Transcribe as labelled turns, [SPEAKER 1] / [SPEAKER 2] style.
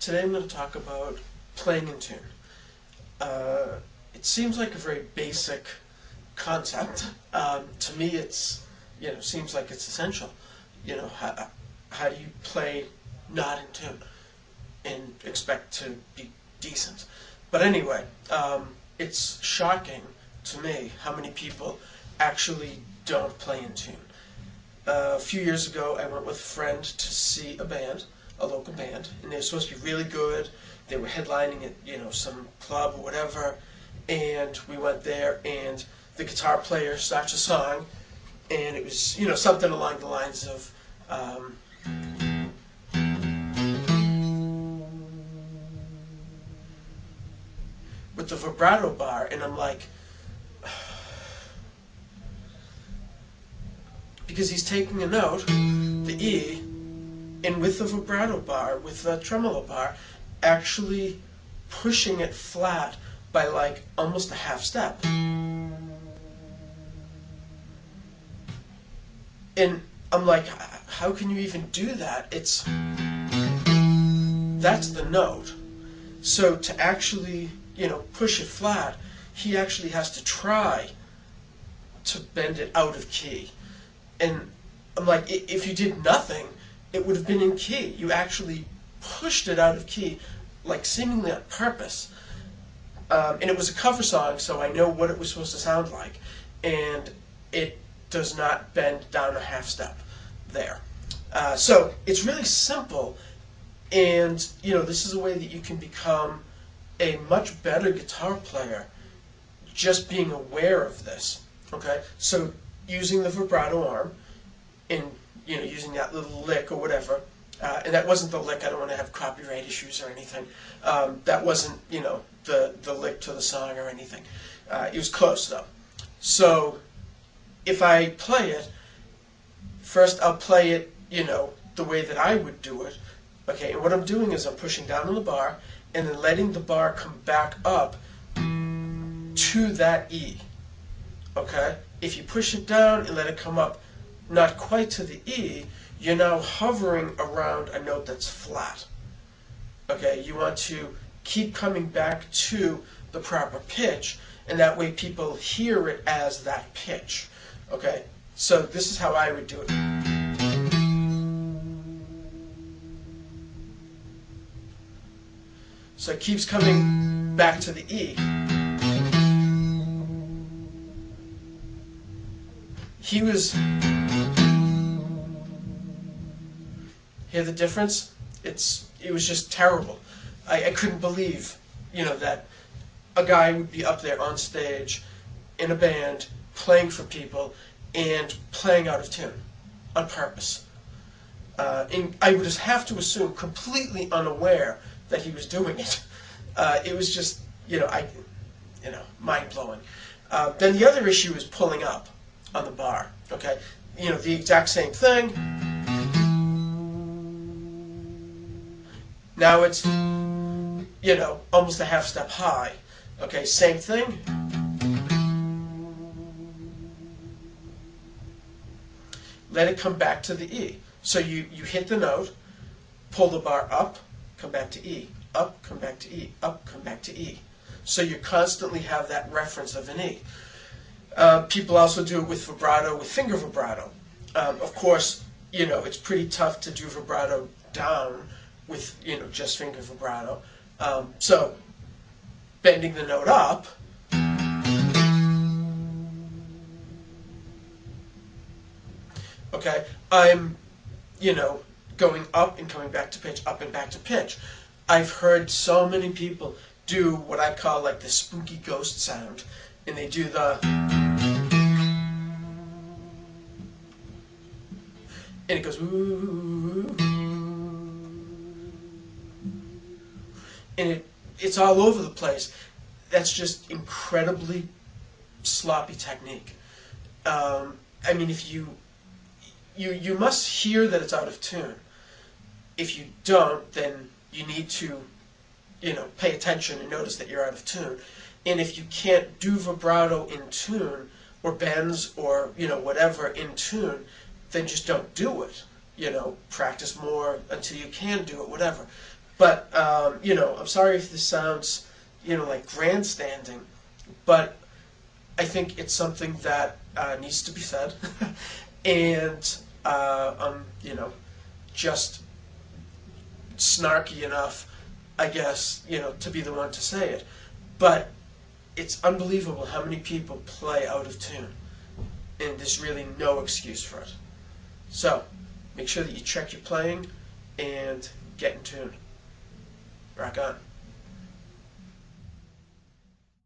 [SPEAKER 1] Today I'm going to talk about playing in tune. It seems like a very basic concept. To me, it's seems like it's essential. How do you play not in tune and expect to be decent? But anyway, it's shocking to me how many people actually don't play in tune. A few years ago, I went with a friend to see a local band, and they were supposed to be really good. They were headlining at some club or whatever, and we went there, and the guitar player starts a song, and it was something along the lines of with the vibrato bar, and I'm like, because he's taking a note, the E, and with the vibrato bar, with the tremolo bar, actually pushing it flat by like almost a half step. And I'm like, how can you even do that? That's the note. So to actually, push it flat, he actually has to try to bend it out of key. And I'm like, if you did nothing, it would have been in key. You actually pushed it out of key, like seemingly on purpose. And it was a cover song, so I know what it was supposed to sound like. And it does not bend down a half step there. So it's really simple, and this is a way that you can become a much better guitar player just being aware of this. Okay, so using the vibrato arm, and using that little lick or whatever, and that wasn't the lick. I don't want to have copyright issues or anything. That wasn't the lick to the song or anything. It was close though. So if I play it, first I'll play it the way that I would do it. Okay, and what I'm doing is I'm pushing down on the bar and then letting the bar come back up to that E. Okay, if you push it down and let it come up not quite to the E, you're now hovering around a note that's flat. Okay, you want to keep coming back to the proper pitch, and that way people hear it as that pitch. Okay, so this is how I would do it. So it keeps coming back to the E. He was... Hear the difference? It was just terrible. I couldn't believe, that a guy would be up there on stage in a band playing for people and playing out of tune on purpose. And I would just have to assume, completely unaware that he was doing it. It was just, mind blowing. Then the other issue is pulling up on the bar. Okay, the exact same thing. Now it's, almost a half step high. Okay, same thing. Let it come back to the E. So you hit the note, pull the bar up, come back to E, up, come back to E, up, come back to E. So you constantly have that reference of an E. People also do it with vibrato, with finger vibrato. Of course, it's pretty tough to do vibrato down with, just finger vibrato. So, bending the note up, okay, I'm, going up and coming back to pitch, up and back to pitch. I've heard so many people do what I call like the spooky ghost sound, and they do the... and it goes ooh, and it's all over the place. That's just incredibly sloppy technique. I mean, if you must hear that it's out of tune. If you don't, then you need to, pay attention and notice that you're out of tune. And if you can't do vibrato in tune, or bends, or whatever in tune, then just don't do it. Practice more until you can do it, whatever. But you know, I'm sorry if this sounds, you know, like grandstanding, but I think it's something that needs to be said, and I'm, you know, just snarky enough, I guess, you know, to be the one to say it. But it's unbelievable how many people play out of tune, and there's really no excuse for it. So, make sure that you check your playing and get in tune. Rock on.